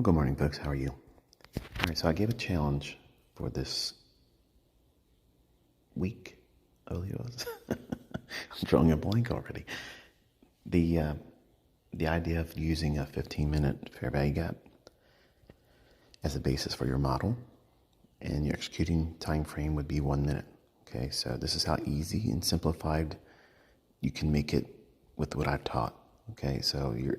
Good morning, folks. How are you? All right, so I gave a challenge for this week. I believe it was. I'm drawing a blank already. The uh, the idea of using a 15-minute fair value gap as a basis for your model, and your executing time frame would be 1 minute. Okay, so this is how easy and simplified you can make it with what I've taught. Okay, so you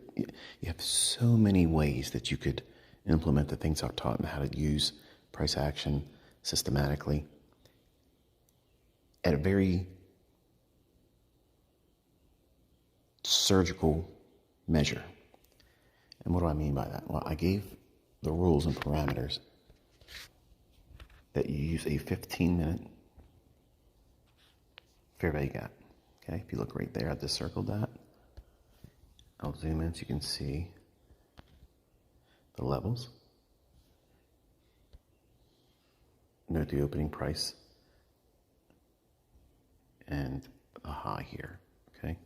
have so many ways that you could implement the things I've taught and how to use price action systematically at a very surgical measure. And what do I mean by that? Well, I gave the rules and parameters that you use a 15-minute fair value gap. Okay, if you look right there, I just circled that. I'll zoom in so you can see the levels. Note the opening price and a high here, okay?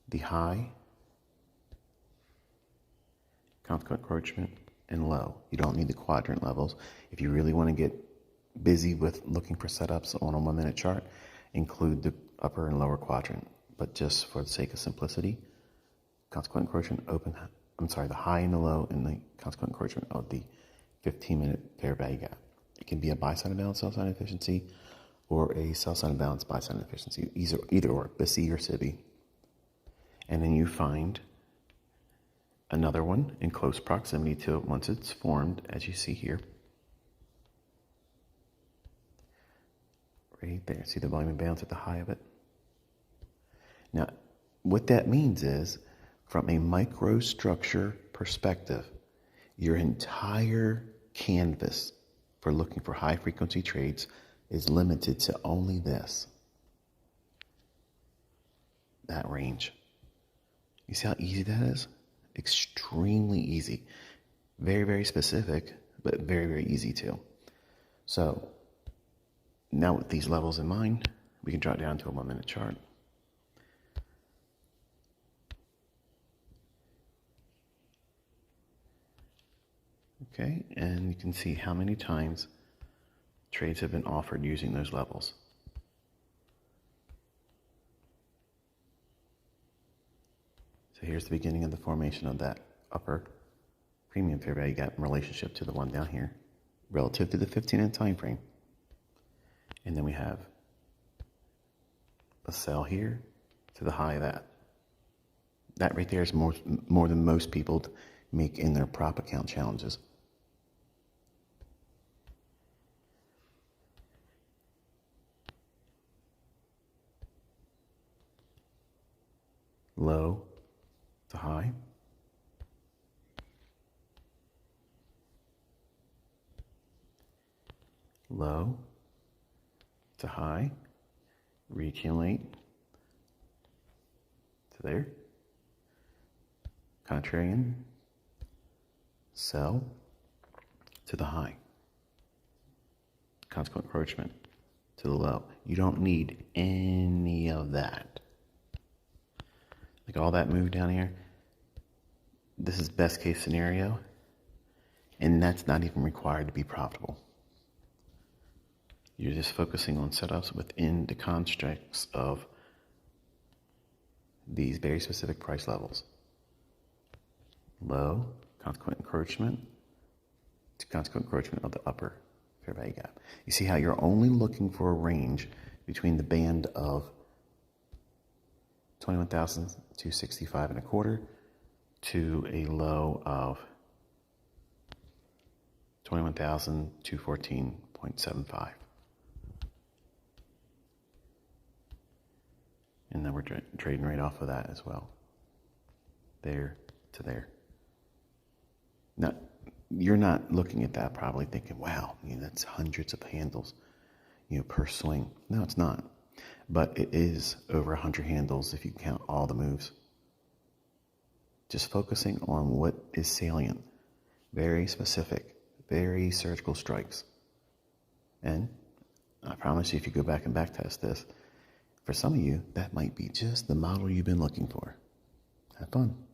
The high, consequent encroachment, and low. You don't need the quadrant levels. If you really want to get busy with looking for setups on a 1 minute chart, include the upper and lower quadrant. But just for the sake of simplicity, consequent encroachment, the high and the low and the consequent encroachment of the 15-minute fair value gap. It can be a buy-side imbalance, sell-side inefficiency, or a sell-side imbalance, buy-side inefficiency, either or, BSI or SIBI. And then you find another one in close proximity to it once it's formed, as you see here. Right there, see the volume imbalance at the high of it? Now, what that means is, from a microstructure perspective, your entire canvas for looking for high frequency trades is limited to only that range. You see how easy that is? Extremely easy. Very, very specific, but very, very easy too. So now with these levels in mind, we can drop down to a 1 minute chart. Okay, and you can see how many times trades have been offered using those levels. So here's the beginning of the formation of that upper premium fair value gap in relationship to the one down here, relative to the 15-minute time frame. And then we have a sell here to the high of that. That right there is more than most people make in their prop account challenges. Low to high. Low to high. Reaccumulate to there. Contrarian. Sell to the high. Consequent encroachment to the low. You don't need any of that. Like all that move down here, this is best case scenario, and that's not even required to be profitable. You're just focusing on setups within the constructs of these very specific price levels. Low, consequent encroachment, to consequent encroachment of the upper fair value gap. You see how you're only looking for a range between the band of 21,265 and a quarter to a low of 21,214.75. And then we're trading right off of that as well. There to there. Now, you're not looking at that probably thinking, wow, that's hundreds of handles, per swing. No, it's not. But it is over 100 handles if you count all the moves. Just focusing on what is salient. Very specific, very surgical strikes. And I promise you, if you go back and backtest this, for some of you, that might be just the model you've been looking for. Have fun.